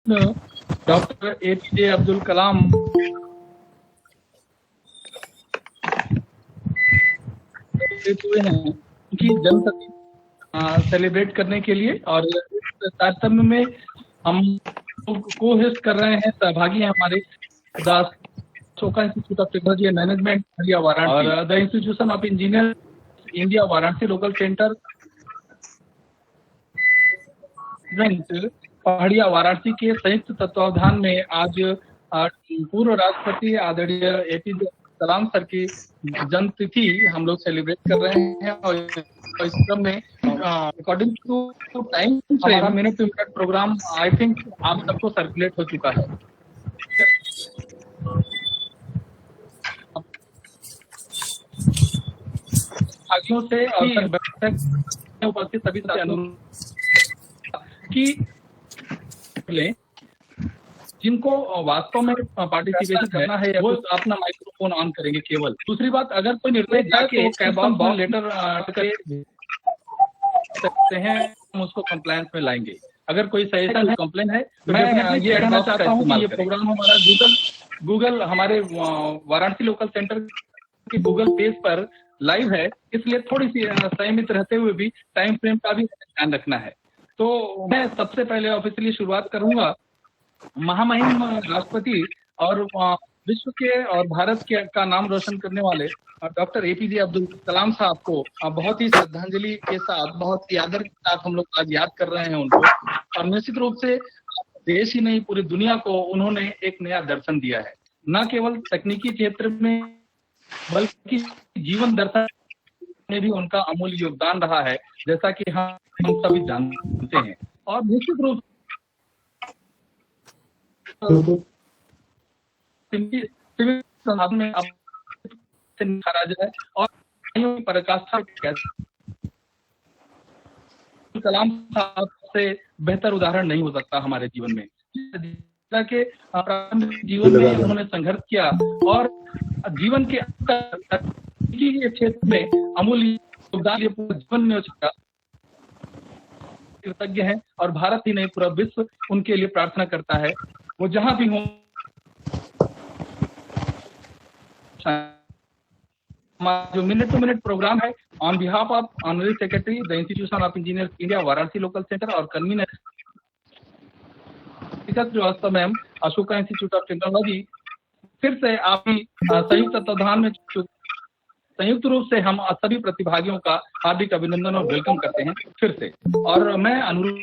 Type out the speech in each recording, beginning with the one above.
Doctor APJ Abdul Kalam हुए हैं, उनकी जन्मशती सेलिब्रेट करने के लिए, और इस तारतम्य में हम को-होस्ट कर रहे हैं, सहभागी हैं हमारे Ashoka institute of technology and management Pahariya Varanasi और the institution of engineer India Varanasi local centre Pahariya Varanasi के संयुक्त तत्वावधान में आज पूर्व राष्ट्रपति आदरणीय APJ कलाम सर की जन्मतिथि हम लोग सेलिब्रेट कर रहे हैं। और इस क्रम में अकॉर्डिंग टू टाइम हमारा minute to minute programme I think आप सबको सर्कुलेट हो चुका है। भागियों से और उपस्थित सभी से अनुरोध कि लें, जिनको वास्तव में पार्टिसिपेशन करना है वो अपना माइक्रोफोन ऑन करेंगे केवल। दूसरी बात, अगर कोई निर्देश जाके कैबॉन लेटर सकते हैं, हम उसको कंप्लायंस में लाएंगे। अगर कोई सजेशन है, कंप्लेन है, तो मैं ये कहना चाहता हूँ कि ये प्रोग्राम हमारा गूगल हमारे वाराणसी लोकल सेंटर के गूगल पेज पर लाइव है, इसलिए थोड़ी सी संयमित रहते हुए भी टाइम फ्रेम का भी ध्यान रखना है। तो मैं सबसे पहले ऑफिशियली शुरुआत करूंगा महामहिम राष्ट्रपति और विश्व के और भारत के का नाम रोशन करने वाले डॉक्टर APJ अब्दुल कलाम साहब को बहुत ही श्रद्धांजलि के साथ, बहुत ही आदर के साथ हम लोग आज याद कर रहे हैं उनको। और निश्चित रूप से देश ही नहीं, पूरी दुनिया को उन्होंने एक नया दर्शन दिया है, न केवल तकनीकी क्षेत्र में बल्कि जीवन दर्शन में भी उनका अमूल्य योगदान रहा है, जैसा कि हम सभी जानते हैं। और निश्चित रूप संसाधन में से निखारा जाए और पराकाष्ठा कलाम साहब से बेहतर उदाहरण नहीं हो सकता हमारे जीवन में। के जीवन में उन्होंने संघर्ष किया और जीवन के क्षेत्र में अमूल्य योगदान जीवन में कृतज्ञ हैं। और भारत ही नहीं, पूरा विश्व उनके लिए प्रार्थना करता है, वो जहां भी हो। जो मिनट टू मिनट प्रोग्राम है, on behalf of honorary secretary the institution of engineers India Varanasi local centre और convener Srivastava ma'am, Ashoka institute of technology, फिर से आप संयुक्त तत्वावधान में संयुक्त रूप से हम सभी प्रतिभागियों का हार्दिक अभिनंदन और वेलकम करते हैं फिर से। और मैं अनुरोध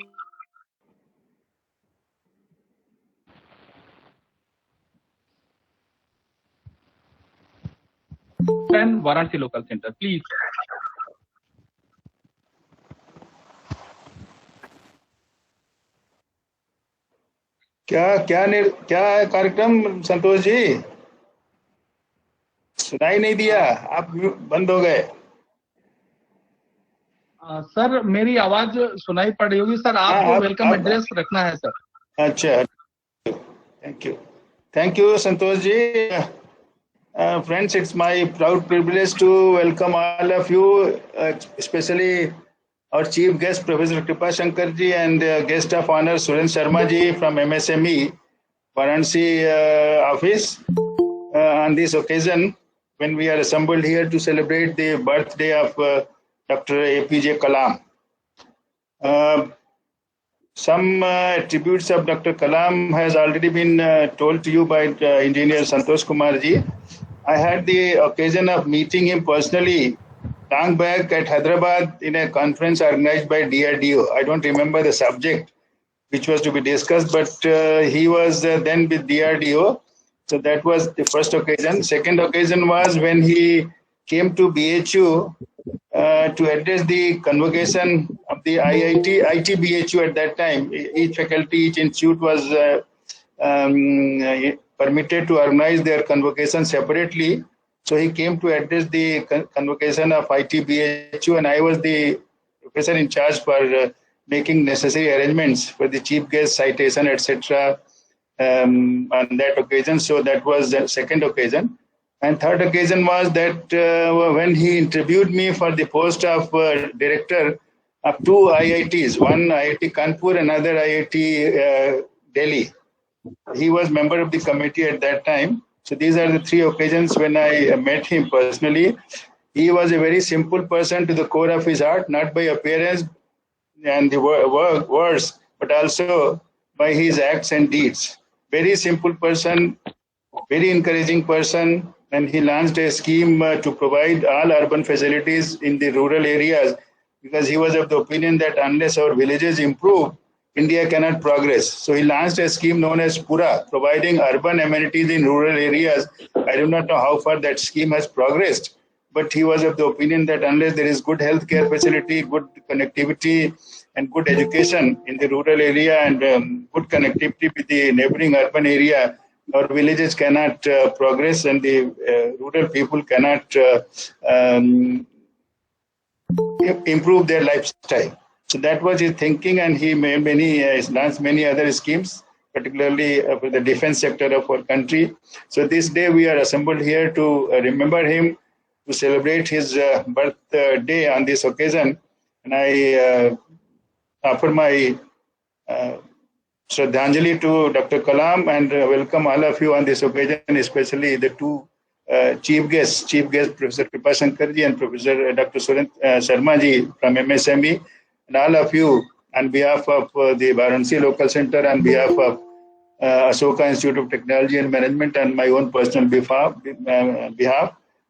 वाराणसी लोकल सेंटर प्लीज। क्या है कार्यक्रम संतोष जी? सुनाई नहीं दिया, आप बंद हो गए। सर मेरी आवाज सुनाई पड़ रही होगी सर, आपको वेलकम एड्रेस रखना है सर। अच्छा, thank you Santosh ji. Friends, it's my proud privilege to welcome all of you, especially our chief guest Professor Kripa Shankar ji and guest of honor Surendra Sharma ji from MSME Varanasi office on this occasion when we are assembled here to celebrate the birthday of Dr. APJ Kalam. Some attributes of Dr. Kalam has already been told to you by engineer Santosh Kumar ji. I had the occasion of meeting him personally long back at Hyderabad in a conference organized by DRDO. I don't remember the subject which was to be discussed, but he was then with DRDO. So that was the first occasion. Second occasion was when he came to BHU to address the convocation of the IT BHU at that time. Each faculty, each institute was permitted to organize their convocation separately. So he came to address the convocation of IT BHU, and I was the professor in charge for making necessary arrangements for the chief guest citation, etc. On that occasion. So that was the second occasion. And third occasion was that when he interviewed me for the post of director of two IITs, one IIT Kanpur, another IIT Delhi. He was member of the committee at that time. So these are the 3 occasions when I met him personally. He was a very simple person to the core of his heart, not by appearance and the words, but also by his acts and deeds. Very simple person, very encouraging person, and he launched a scheme to provide all urban facilities in the rural areas, because he was of the opinion that unless our villages improve, India cannot progress. So he launched a scheme known as Pura, providing urban amenities in rural areas. I do not know how far that scheme has progressed, but he was of the opinion that unless there is good healthcare facility, good connectivity, and good education in the rural area, and good connectivity with the neighboring urban area, our villages cannot progress, and the rural people cannot improve their lifestyle. So that was his thinking, and he made launched many other schemes, particularly for the defense sector of our country. So this day we are assembled here to remember him, to celebrate his birthday on this occasion. And I offer my Shraddhanjali to Dr. Kalam and welcome all of you on this occasion, especially the 2 chief guests, Professor Kripa Shankar ji and Professor Dr. Surendra Sharma ji from MSME, and all of you on behalf of the Varanasi Local Center, on behalf of Ashoka Institute of Technology and Management, and my own personal behalf,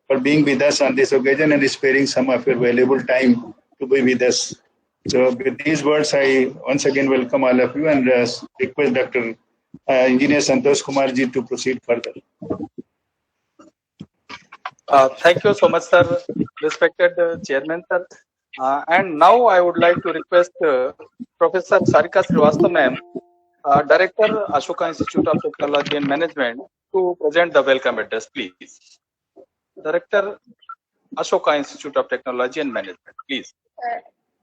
for being with us on this occasion and sparing some of your valuable time to be with us. So with these words, I once again welcome all of you and request Dr. Engineer Santosh Kumar ji to proceed further. Thank you so much, sir, respected Chairman, sir. And now I would like to request Professor Sarika Srivastava ma'am, Director, Ashoka Institute of Technology and Management, to present the welcome address, please. Director, Ashoka Institute of Technology and Management, please.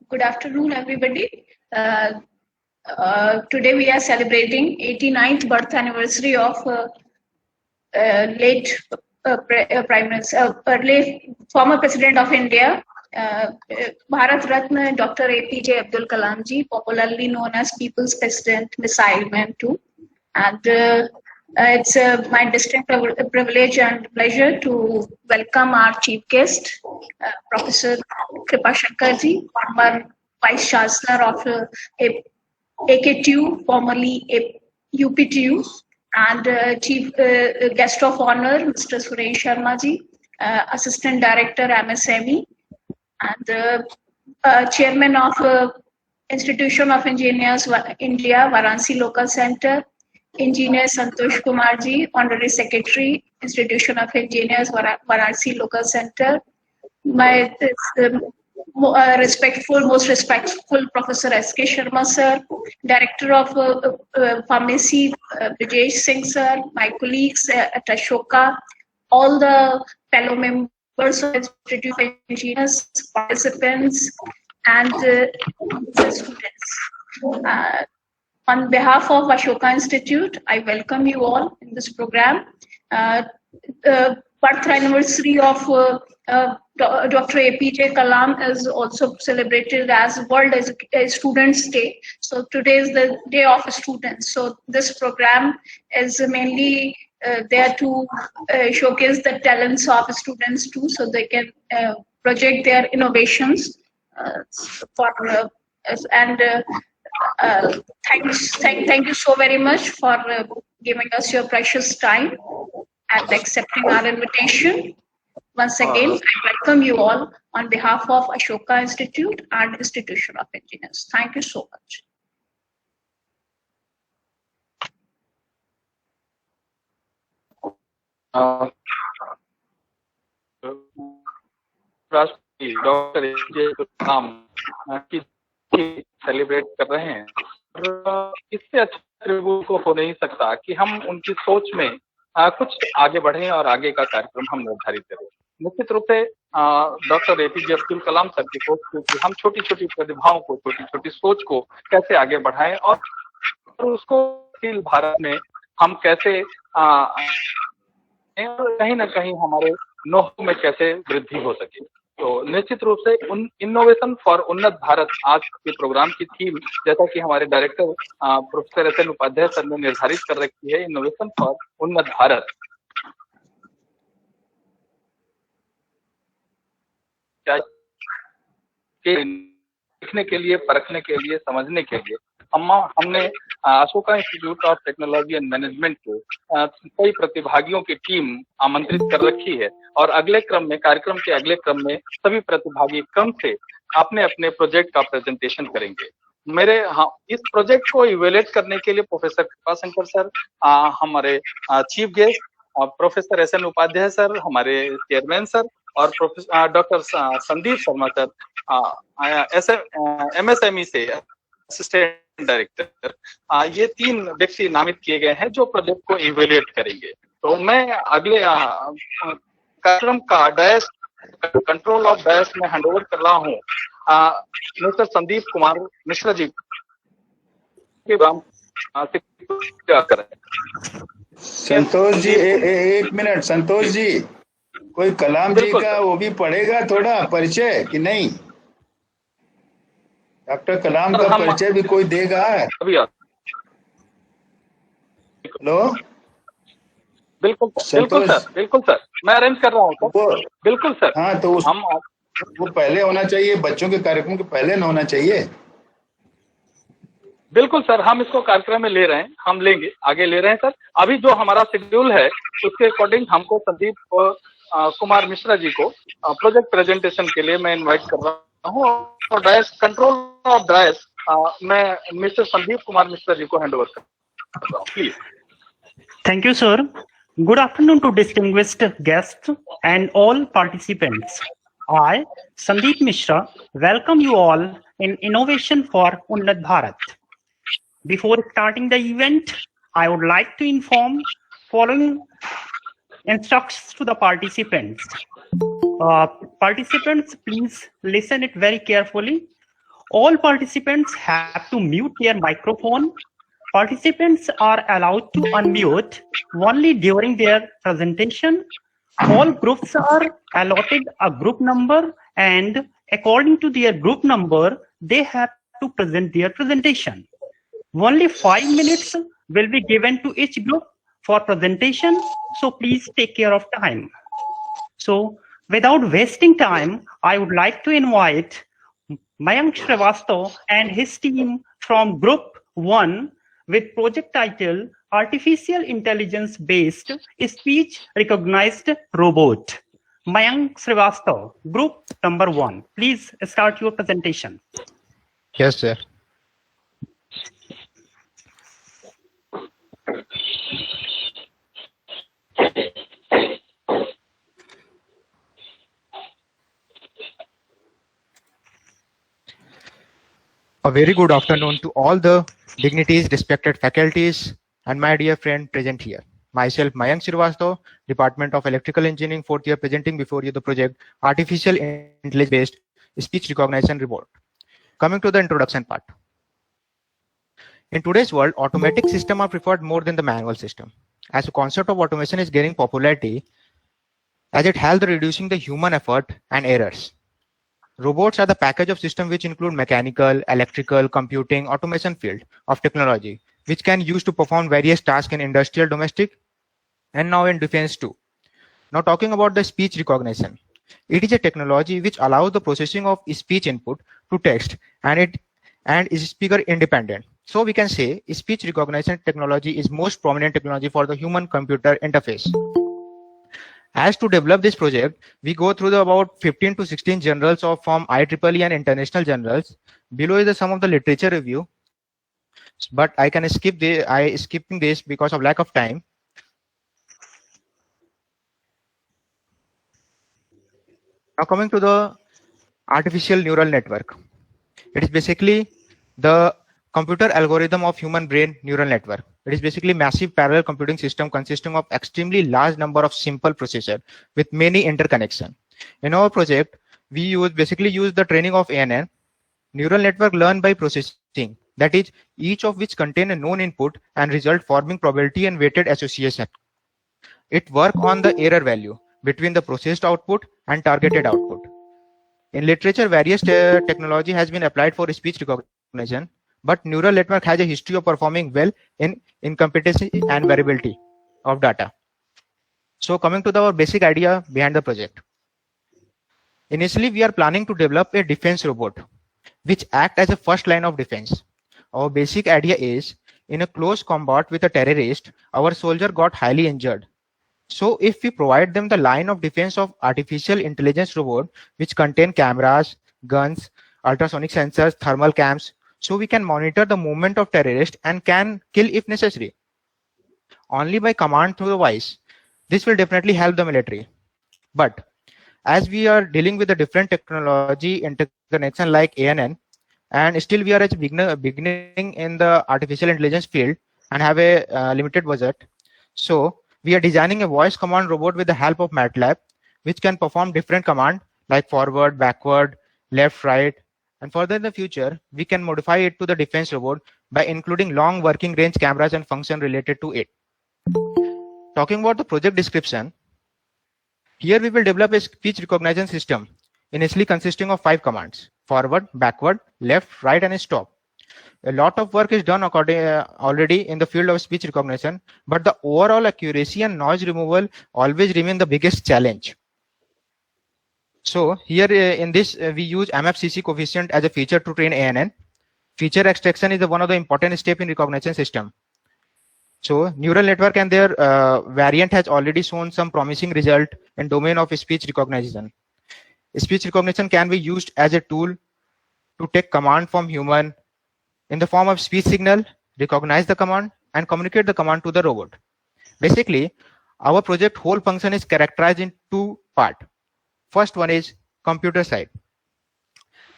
Good afternoon, everybody. Today we are celebrating 89th birth anniversary of late Prime Minister, former President of India, Bharat Ratna Dr. APJ Abdul Kalam ji, popularly known as People's President, Missile Man too. And it's my distinct privilege and pleasure to welcome our chief guest, Professor Kripa Shankar ji, former Vice Chancellor of AKTU, formerly UPTU, and chief guest of honor, Mr. Surendra Sharma ji, Assistant Director, MSME, and Chairman of Institution of Engineers India, Varanasi Local Center, Engineer Santosh Kumar ji, Honorary Secretary, Institution of Engineers, Varanasi Local Center, my most respectful Professor S.K. Sharma sir, Director of Pharmacy, Brijesh Singh sir, my colleagues at Ashoka, all the fellow members of the Institute of Engineers, participants, and the students. On behalf of Ashoka Institute, I welcome you all in this program. The birth anniversary of Dr. APJ Kalam is also celebrated as World Students' Day. So today is the Day of Students. So this program is mainly there to showcase the talents of students too, so they can project their innovations thank you so very much for giving us your precious time and accepting our invitation. Once again, I welcome you all on behalf of Ashoka Institute and Institution of Engineers. Thank you so much. राष्ट्रपति doctor APJ कलाम की celebrate कर रहे हैं, और इससे अच्छा tribute को हो नहीं सकता कि हम उनकी सोच में कुछ आगे बढ़े और आगे का कार्यक्रम हम निर्धारित करें। निश्चित रूप से doctor APJ Abdul Kalam sir की सोच कि हम छोटी छोटी प्रतिभाओं को, छोटी छोटी सोच को कैसे आगे बढ़ाएं और उसको भारत में हम कैसे कहीं ना कहीं हमारे नौकरी में कैसे वृद्धि हो सके। तो निश्चित रूप से इनोवेशन फॉर उन्नत भारत आज के प्रोग्राम की थीम, जैसा कि हमारे director professor S N Upadhyay sir ने निर्धारित कर रखी है, इनोवेशन फॉर उन्नत भारत। लिखने के लिए, परखने के लिए, समझने के लिए हमने Ashoka institute of technology and management को कई प्रतिभागियों की टीम आमंत्रित कर रखी है और अगले क्रम में, कार्यक्रम के अगले क्रम में सभी प्रतिभागी क्रम से अपने अपने प्रोजेक्ट का प्रेजेंटेशन करेंगे। इस प्रोजेक्ट को इवेल्युएट करने के लिए प्रोफेसर कृपाशंकर सर, हमारे chief guest professor S N Upadhyay sir, हमारे चेयरमैन सर, और professor doctor Sandeep Sharma sir MSME से असिस्टेंट डायरेक्टर, ये 3 व्यक्ति नामित किए गए हैं जो प्रोजेक्ट को इवेल्युएट करेंगे। तो मैं अगले कार्यक्रम का डैश कंट्रोल ऑफ डैश में हैंडओवर कर रहा हूँ मिस्टर संदीप कुमार मिश्रा जी के नाम करें। संतोष जी, एक मिनट। संतोष जी, कोई कलाम जी का वो भी पढ़ेगा थोड़ा परिचय कि नहीं? डॉक्टर कलाम का परिचय भी कोई देगा? हेलो, बिल्कुल सर, मैं अरेंज कर रहा हूँ सर। बिल्कुल सर। हाँ, तो वो पहले होना चाहिए, बच्चों के कार्यक्रम के पहले न होना चाहिए। बिल्कुल सर, हम इसको कार्यक्रम में ले रहे हैं, हम लेंगे, आगे ले रहे हैं सर। अभी जो हमारा शेड्यूल है उसके अकॉर्डिंग हमको संदीप कुमार मिश्रा जी को प्रोजेक्ट प्रेजेंटेशन के लिए मैं इनवाइट कर रहा हूँ और डैश कंट्रोल ऑफ डैश मैं मिस्टर संदीप कुमार मिश्रा जी को हैंड ओवर कर रहा हूँ, please. Thank you, sir. Good afternoon to distinguished guests and all participants. I, Sandeep Mishra, welcome you all in Innovation for Unnat Bharat. Before starting the event, I would like to inform following instructions to the participants. Participants, please listen it very carefully. All participants have to mute their microphone. Participants are allowed to unmute only during their presentation. All groups are allotted a group number, and according to their group number, they have to present their presentation. Only 5 minutes will be given to each group for presentation, so please take care of time. So without wasting time, I would like to invite Mayank Shrivastava and his team from Group 1 with project title Artificial Intelligence Based Speech Recognized Robot. Mayank Shrivastava, Group number 1. Please start your presentation. Yes, sir. A very good afternoon to all the dignities, respected faculties, and my dear friend present here. Myself, Mayank Shrivastava, Department of Electrical Engineering, 4th year, presenting before you the project Artificial Intelligence-Based Speech Recognition Robot. Coming to the introduction part. In today's world, automatic systems are preferred more than the manual system. As the concept of automation is gaining popularity, as it helps reducing the human effort and errors. Robots are the package of systems which include mechanical, electrical, computing, automation field of technology, which can use to perform various tasks in industrial, domestic, and now in defense too. Now talking about the speech recognition. It is a technology which allows the processing of speech input to text and is speaker independent. So we can say speech recognition technology is most prominent technology for the human-computer interface. As to develop this project, we go through about 15 to 16 journals from IEEE and international journals. Below is some of the literature review, but I can skipping this because of lack of time. Now coming to the artificial neural network. It is basically the computer algorithm of human brain neural network. It is basically massive parallel computing system consisting of extremely large number of simple processors with many interconnection. In our project, we basically use the training of ANN, neural network learn by processing, that is, each of which contain a known input and result forming probability and weighted association. It work on the error value between the processed output and targeted output. In literature, various technology has been applied for speech recognition, but neural network has a history of performing well in incompetency and variability of data. So coming to our basic idea behind the project. Initially, we are planning to develop a defense robot which act as a first line of defense. Our basic idea is, in a close combat with a terrorist, our soldier got highly injured. So if we provide them the line of defense of artificial intelligence robot, which contain cameras, guns, ultrasonic sensors, thermal cams, so we can monitor the movement of terrorists and can kill if necessary. Only by command through the voice. This will definitely help the military. But as we are dealing with a different technology interconnection like ANN, and still we are at beginning in the artificial intelligence field and have a limited budget. So we are designing a voice command robot with the help of MATLAB, which can perform different commands like forward, backward, left, right. And further in the future, we can modify it to the defense robot by including long working range cameras and function related to it. Talking about the project description, here we will develop a speech recognition system, initially consisting of 5 commands: forward, backward, left, right, and stop. A lot of work is done already in the field of speech recognition, but the overall accuracy and noise removal always remain the biggest challenge. So here in this, we use MFCC coefficient as a feature to train ANN. Feature extraction is one of the important steps in recognition system. So neural network and their variant has already shown some promising result in domain of speech recognition. Speech recognition can be used as a tool to take command from human in the form of speech signal, recognize the command, and communicate the command to the robot. Basically, our project whole function is characterized in 2 parts. First one is computer side.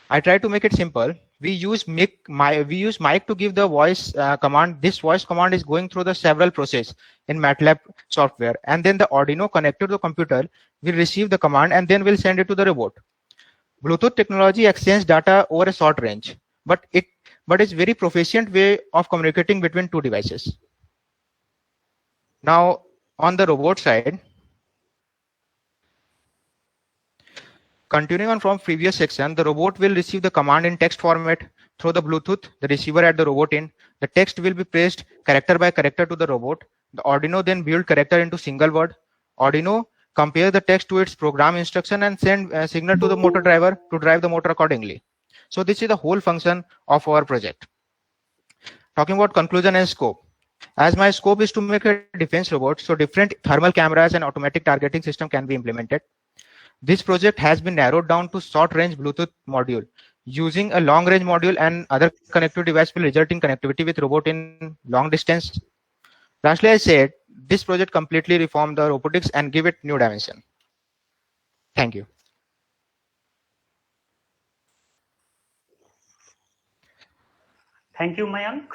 I try to make it simple. We use mic to give the voice command. This voice command is going through the several process in MATLAB software, and then the Arduino connected to the computer will receive the command and then will send it to the robot. Bluetooth technology exchanges data over a short range, but it's very proficient way of communicating between 2 devices. Now on the robot side, continuing on from previous section, the robot will receive the command in text format through the Bluetooth, the receiver at the robot in. The text will be pressed character by character to the robot. The Arduino then build character into single word. Arduino compare the text to its program instruction and send a signal to the motor driver to drive the motor accordingly. So this is the whole function of our project. Talking about conclusion and scope. As my scope is to make a defense robot, so different thermal cameras and automatic targeting system can be implemented. This project has been narrowed down to short-range Bluetooth module. Using a long-range module and other connected device will result in connectivity with robot in long distance. Lastly, I said this project completely reformed the robotics and give it new dimension. Thank you. Thank you, Mayank.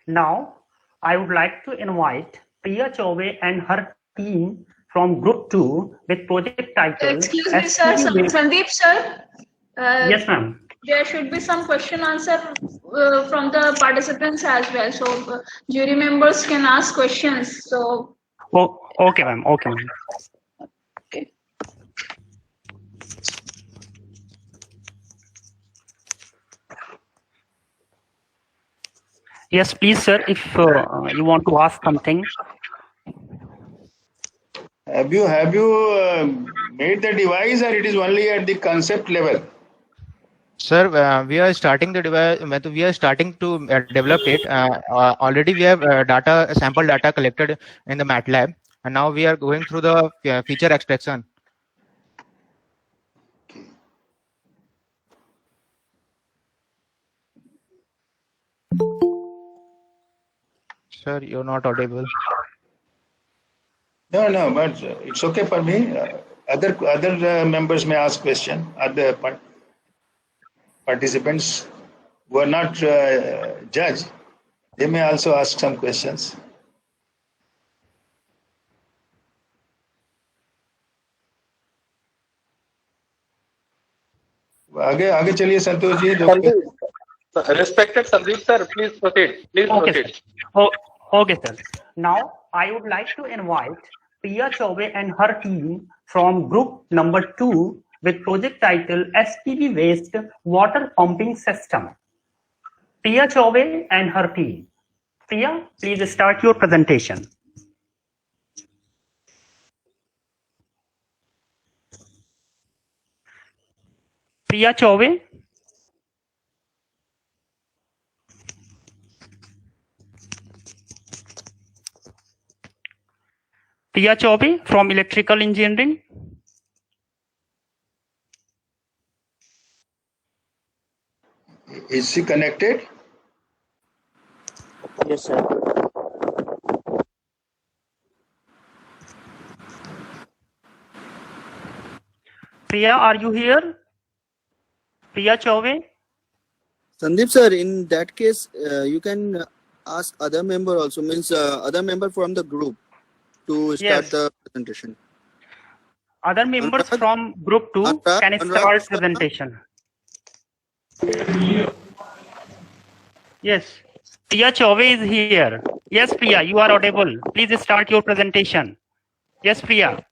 Now, I would like to invite Priya Chaube and her team from Group 2 with project title. Excuse me, sir. Sandeep, sir. Yes, ma'am. There should be some question answer from the participants as well. So jury members can ask questions. So. Oh, okay, ma'am. Okay, ma'am. Okay. Yes, please, sir. If you want to ask something. Have you made the device, or it is only at the concept level? Sir, we are starting the device. We are starting to develop it. Already we have sample data collected in the MATLAB, and now we are going through the feature extraction. Sir, you're not audible. No, but it's okay for me. Other members may ask question. Other participants who are not judged, they may also ask some questions. आगे चलिए Santosh ji. Respected Sandeep sir, please proceed. Okay, okay, sir. Now I would like to invite Priya Chaube and her team from group number 2 with project title SPV Waste Water Pumping System. Priya Chaube and her team. Priya, please start your presentation. Priya Chaube. Priya Chaube from Electrical Engineering. Is she connected? Yes, sir. Priya, are you here? Priya Chaube? Sandeep sir, in that case, you can ask other member also, means other member from the group to start Yes. the presentation. Other members Anurag? from group 2 Anurag? can Anurag start Sharma? presentation. Yes. Priya Chaube is here. Yes, Priya, you are audible. Please start your presentation. Yes, Priya.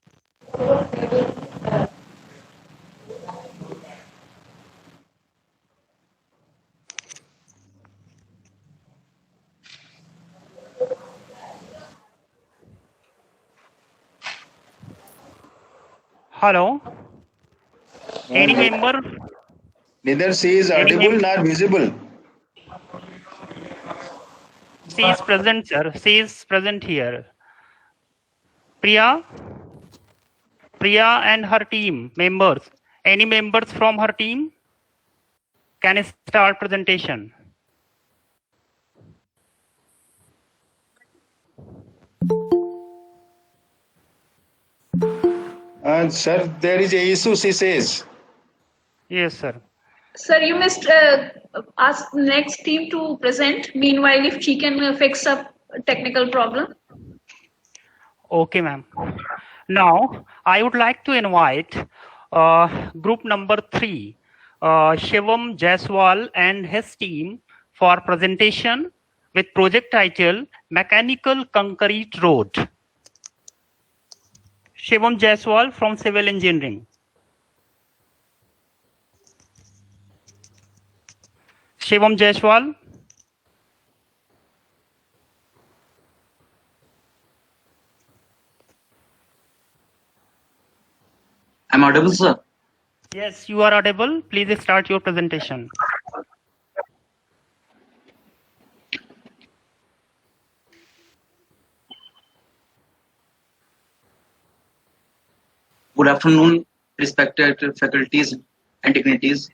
Hello. Any member? Neither she is Any audible member? nor visible. She is present, sir. She is present here. Priya? Priya and her team members. Any members from her team can start presentation. Sir, there is a issue, she says. Yes, sir. Sir, you must ask next team to present. Meanwhile, if she can fix up a technical problem. Okay, ma'am. Now, I would like to invite group number 3, Shivam Jaiswal and his team for presentation with project title Mechanical Concrete Road. Shivam Jaiswal from Civil Engineering. Shivam Jaiswal. I'm audible, sir. Yes, you are audible. Please start your presentation. Good afternoon, respected faculties and dignities.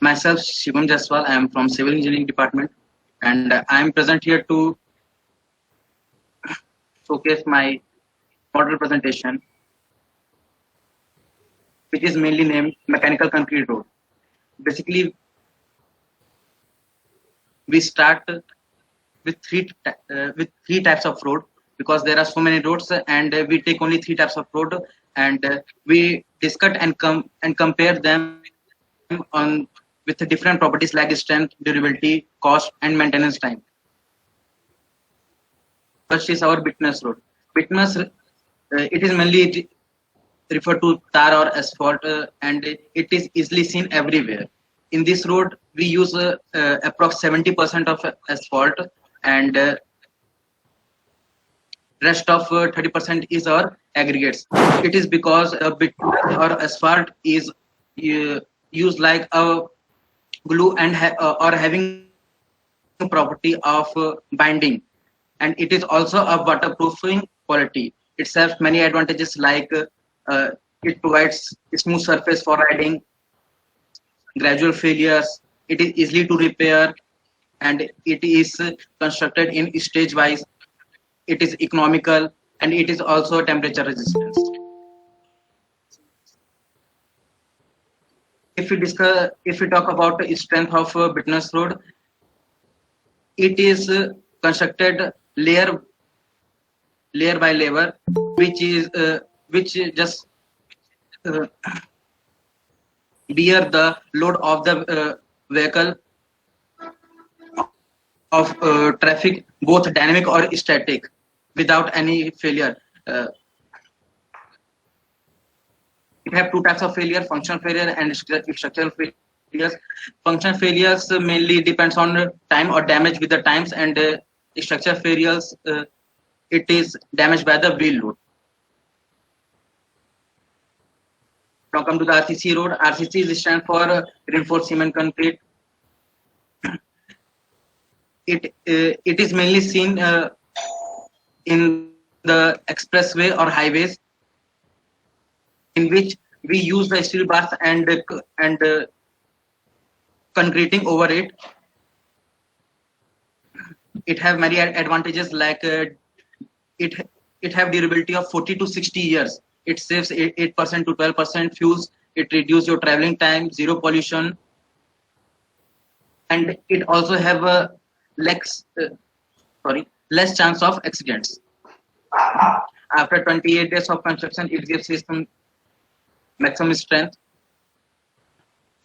Myself, Shivam Jaiswal, I am from Civil Engineering Department, and I am present here to showcase my model presentation, which is mainly named Mechanical Concrete Road. Basically, we start with three types of road, because there are so many roads, and we take only 3 types of road, and we discuss and compare them with the different properties like strength, durability, cost, and maintenance time. First is our bituminous road. Bituminous, it is mainly referred to tar or asphalt, and it is easily seen everywhere. In this road, we use approx 70% of asphalt, and rest of 30% is our aggregates. It is because bitumen or asphalt is used like a glue and or having a property of binding, and it is also a waterproofing quality. It serves many advantages like it provides a smooth surface for riding, gradual failures, it is easily to repair, and it is constructed in stage wise. It is economical, and it is also temperature resistant. If we talk about the strength of bituminous road, it is constructed layer by layer, which just bear the load of the vehicle of traffic, both dynamic or static, without any failure. it have two types of failure: functional failure and structural failures. Functional failures mainly depends on time or damage with the times, and structural failures it is damaged by the wheel load. Now come to the RCC road. RCC stands for reinforced cement concrete. It is mainly seen in the expressway or highways, in which we use the steel bars and concreting over it. It have many advantages, like it have durability of 40 to 60 years. It saves 8% to 12% fuels. It reduces your traveling time, zero pollution, and it also have a less chance of accidents. After 28 days of construction, it gives system maximum strength.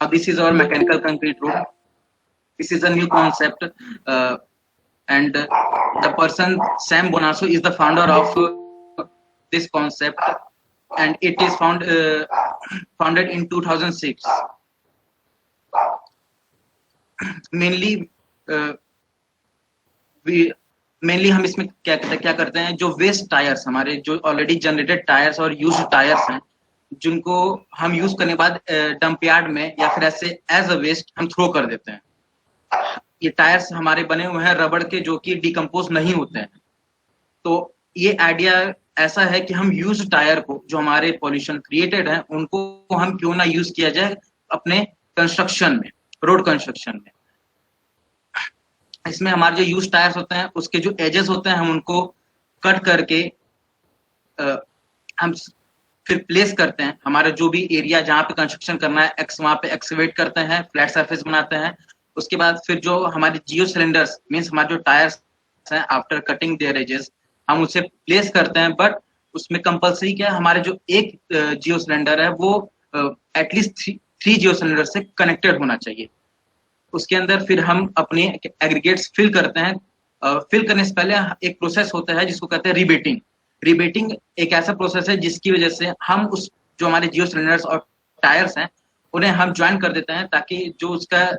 Now this is our mechanical concrete road. This is a new concept, and the person Sam Bonasso is the founder of this concept, and it is founded in 2006. Mainly हम इसमें क्या करते हैं, जो waste tyres हमारे जो already generated tyres और used tyres हैं, जिनको हम यूज करने के बाद डंप यार्ड में या फिर ऐसे एज अ वेस्ट हम थ्रो कर देते हैं. ये टायर्स हमारे बने हुए हैं रबड़ के, जो कि डिकम्पोज नहीं होते हैं. तो ये आइडिया ऐसा है कि हम यूज्ड टायर को, जो हमारे पॉल्यूशन क्रिएटेड है, उनको हम क्यों ना यूज किया जाए अपने कंस्ट्रक्शन में, रोड कंस्ट्रक्शन में. इसमें हमारे जो यूज टायर्स होते हैं, उसके जो एजेस होते हैं, हम उनको कट करके हम फिर प्लेस करते हैं. हमारे जो भी एरिया जहाँ पे कंस्ट्रक्शन करना है, वहाँ पे एक्सकेवेट करते हैं, फ्लैट सरफेस बनाते हैं. उसके बाद फिर जो हमारे जियो सिलेंडर्स मीन्स हमारे जो टायर्स हैं, आफ्टर कटिंग देयर एजेस हम उसे प्लेस करते हैं. बट उसमें कंपलसरी क्या है, हमारे जो एक जियो सिलेंडर है वो एटलीस्ट 3 जियो सिलेंडर से कनेक्टेड होना चाहिए. उसके अंदर फिर हम अपने एग्रीगेट्स फिल करते हैं. फिल करने से पहले एक प्रोसेस होता है जिसको कहते हैं रिबेटिंग. रिबेटिंग एक ऐसा प्रोसेस है जिसकी वजह से हम उस जो हमारे जियो सिलेंडर्स और टायर्स हैं, उन्हें हम ज्वाइन कर देते हैं, ताकि जो उसका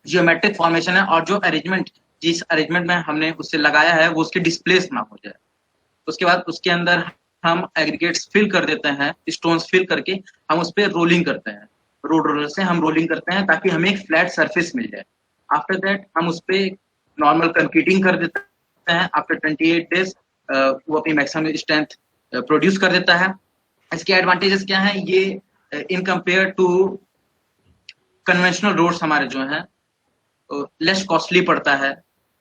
जियोमेट्रिक फॉर्मेशन है और जो अरेंजमेंट, जिस अरेंजमेंट में हमने उससे लगाया है, वो उसके डिस्प्लेस ना हो जाए. उसके बाद उसके अंदर हम एग्रीगेट्स फिल कर देते हैं, स्टोन्स फिल करके हम उस पर रोलिंग करते हैं. रोड रोलर से हम रोलिंग करते हैं ताकि हमें एक फ्लैट सरफेस मिल जाए. आफ्टर दैट हम उस पर नॉर्मल कंक्रीटिंग कर देते हैं. आफ्टर 28 डेज वो अपनी मैक्सिमम स्ट्रेंथ प्रोड्यूस कर देता है. इसके एडवांटेजेस क्या हैं, ये in compare to conventional roads हमारे जो हैं लेस कॉस्टली पड़ता है.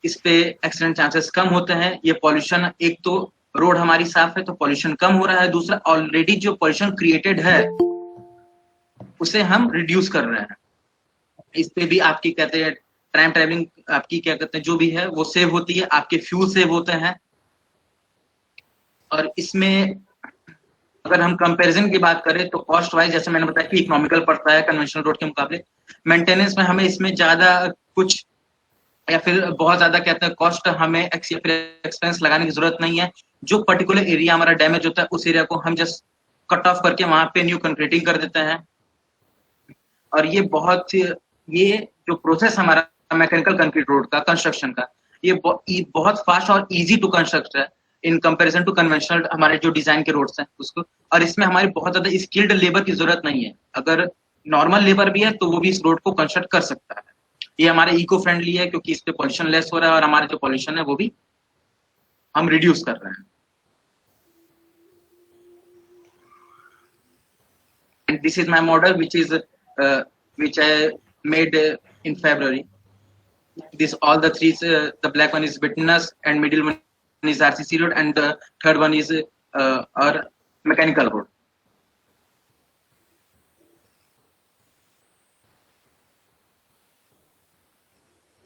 इस पे एक्सीडेंट चांसेस कम होते हैं. ये पॉल्यूशन, एक तो रोड हमारी साफ है तो पॉल्यूशन कम हो रहा है, दूसरा ऑलरेडी जो पॉल्यूशन क्रिएटेड है उसे हम रिड्यूस कर रहे हैं. इस पे भी आपकी कहते हैं टाइम ट्रैवलिंग, आपकी क्या कहते हैं जो भी है वो सेव होती है, आपके फ्यूल सेव होते हैं. और इसमें अगर हम कंपैरिजन की बात करें तो कॉस्ट वाइज, जैसे मैंने बताया कि इकोनॉमिकल पड़ता है कन्वेंशनल रोड के मुकाबले. मेंटेनेंस में हमें इसमें ज्यादा कुछ या फिर बहुत ज्यादा कहते हैं कॉस्ट, हमें एक्सपेंस लगाने की जरूरत नहीं है. जो पर्टिकुलर एरिया हमारा डैमेज होता है उस एरिया को हम जस्ट कट ऑफ करके वहां पे न्यू कंक्रीटिंग कर देते हैं. और ये जो प्रोसेस हमारा मैकेनिकल कंक्रीट रोड का कंस्ट्रक्शन का, ये बहुत फास्ट और इजी टू कंस्ट्रक्ट है इन कंपैरिजन टू कन्वेंशनल हमारे जो डिजाइन के रोड्स हैं उसको. और इसमें हमारी बहुत ज्यादा स्किल्ड लेबर की जरूरत नहीं है. अगर नॉर्मल लेबर भी है तो वो भी इस रोड को कंस्ट्रक्ट कर सकता है. ये हमारे इको फ्रेंडली है क्योंकि इस पे पॉल्यूशन लेस हो रहा है और हमारे जो पॉल्यूशन है वो भी हम रिड्यूस कर रहे हैं. And this is my model, which I made in February. This all the three, the black one is bituminous, and middle one is RCC road, and the third one is our mechanical road.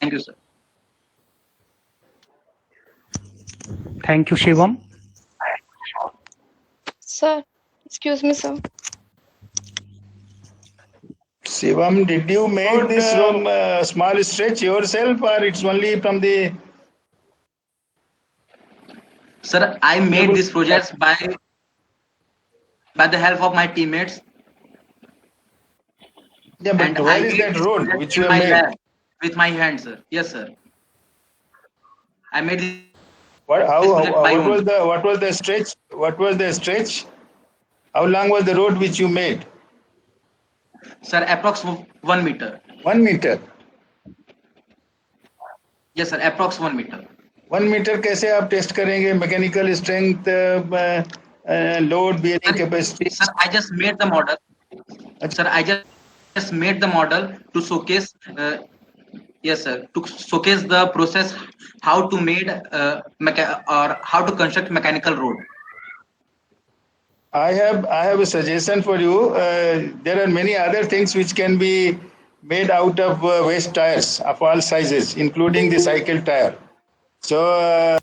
Thank you, sir. Thank you, Shivam. Sir, excuse me, sir. Shivam, did you make this small stretch yourself, or it's only from the? Sir, I made this project by the help of my teammates. Yeah, but and where I is made that this road project which in you my have made? lab with my hands, sir. Yes, sir. I made What? this project by own. What was the stretch? What was the stretch? How long was the road which you made? Sir, approx 1 meter. 1 meter. Yes, sir. Approx 1 meter. 1 meter कैसे आप test करेंगे? Mechanical strength, load bearing capacity. Sir, I just made the model. Sir, I just made the model to showcase. Yes, sir. To showcase the process, how to made or how to construct mechanical road. I have a suggestion for you. There are many other things which can be made out of waste tires of all sizes, including the cycle tire. So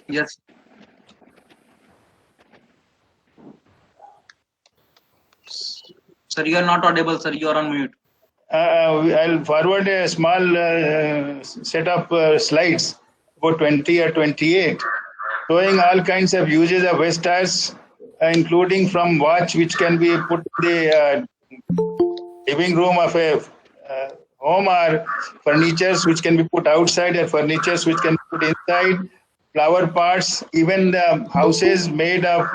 Yes. Sir, you are not audible, sir. You are on mute. I'll forward a small set of slides, about 20 or 28, showing all kinds of uses of waste tires, including from watch, which can be put in the living room of a home, or furnitures which can be put outside, or furnitures which can be put inside, flower pots, even the houses made of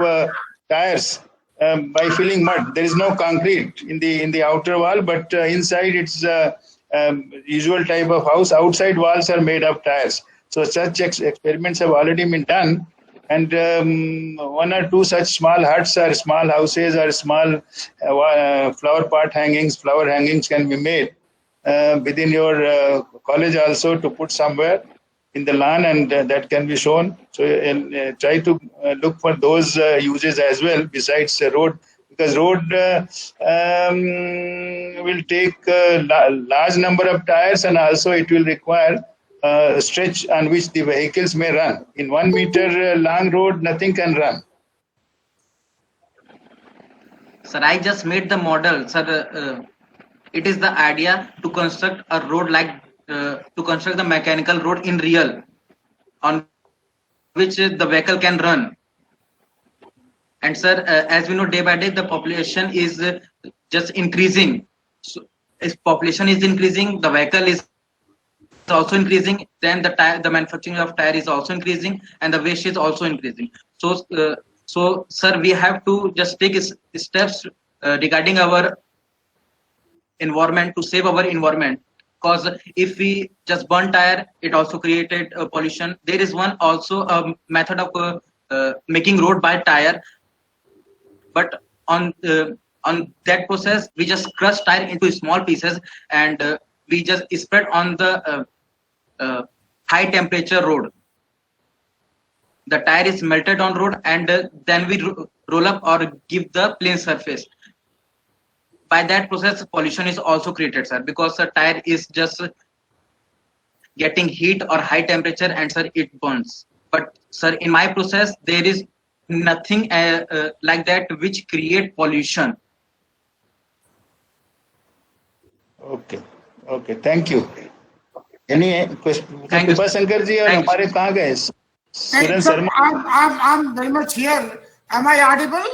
tires by filling mud. There is no concrete in the outer wall, but inside it's usual type of house. Outside walls are made of tires. So such experiments have already been done. And 1 or 2 such small huts or small houses or small flower hangings can be made within your college also, to put somewhere in the lawn, and that can be shown. So try to look for those uses as well, besides road, because road will take a large number of tires, and also it will require a stretch on which the vehicles may run. In 1 meter long road, nothing can run. Sir, I just made the model. Sir, it is the idea to construct a road to construct the mechanical road in real, on which the vehicle can run. And sir, as we know, day by day the population is just increasing. So if population is increasing, the vehicle is also increasing, then the manufacturing of tire is also increasing, and the waste is also increasing. So sir, we have to just take steps regarding our environment, to save our environment. Because if we just burn tire, it also created pollution. There is also a method of making road by tire, but on that process we just crush tire into small pieces, and we just spread on the high temperature road. The tire is melted on road, and then we roll up or give the plain surface. By that process, pollution is also created, sir, because the tire is just getting heat or high temperature, and sir, it burns. But sir, in my process, there is nothing like that which create pollution. Okay, thank you. Any question? Thank you, Kripa Shankar ji, और हमारे कहाँ गए? Suren Sharma. I'm very much here. Am I audible?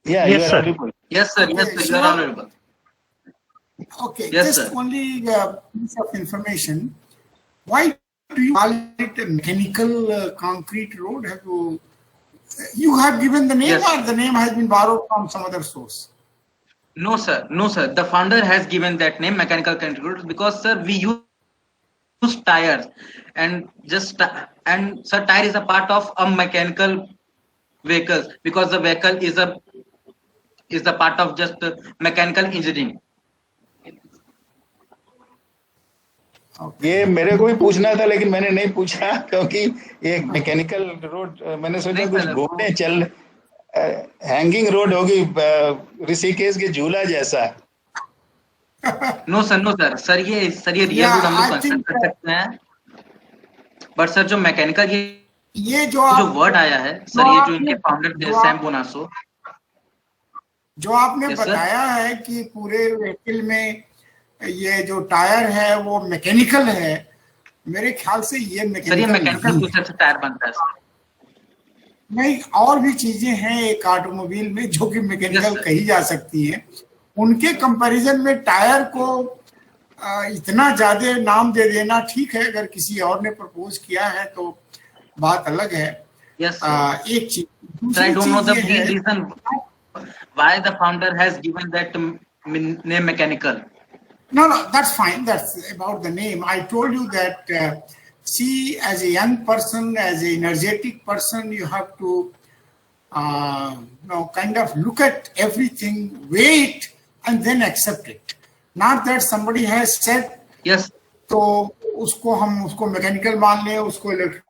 Yeah, Yes, you are sir. audible. Yes, sir. Yes, Okay, sir. You are honorable. Okay, Yes, just sir. only piece of information. Why do you call it a mechanical concrete road? You have given the name, Yes. or the name has been borrowed from some other source? No, sir. No, sir. The founder has given that name, mechanical concrete, because sir, we use tires, and sir, tire is a part of a mechanical vehicles, because the vehicle is the part of just mechanical engineering. ये मेरे को भी पूछना था, लेकिन मैंने नहीं पूछा, क्योंकि ये मैकेनिकल रोड मैंने सोचा नहीं कुछ सर, घूमने चल हैंगिंग रोड होगी ऋषिकेश के झूला जैसा. No sir. सर ये रियल Yeah, रोड हम लोग I कंस्ट्रक्ट think कर सकते हैं. बट सर जो मैकेनिकल ये जो वर्ड आया है सर, ये जो इनके फाउंडर थे सैम बोनासो, जो आपने Yes, sir. बताया है कि पूरे व्हीकल में ये जो टायर है वो मैकेनिकल है, मेरे ख्याल से ये सर ये मैकेनिकल नहीं सिस्टम से टायर बनता है सर. नहीं, और भी चीजें हैं एक ऑटोमोबाइल में जो कि मैकेनिकल Yes, sir. कही जा सकती हैं. उनके कंपैरिजन में टायर को इतना ज्यादा नाम दे देना ठीक है, अगर किसी और ने प्रपोज किया है तो बात अलग है। Yes, एक चीज, I don't know the ये है- reason why the founder has given that name mechanical. No, that's fine. That's about the name. I told you that, see, as a young person, as an energetic person, you have to, kind of look at everything, weigh it, and then accept it. Not that somebody has said, Yes. तो उसको हम उसको mechanical मान लें, उसको electrical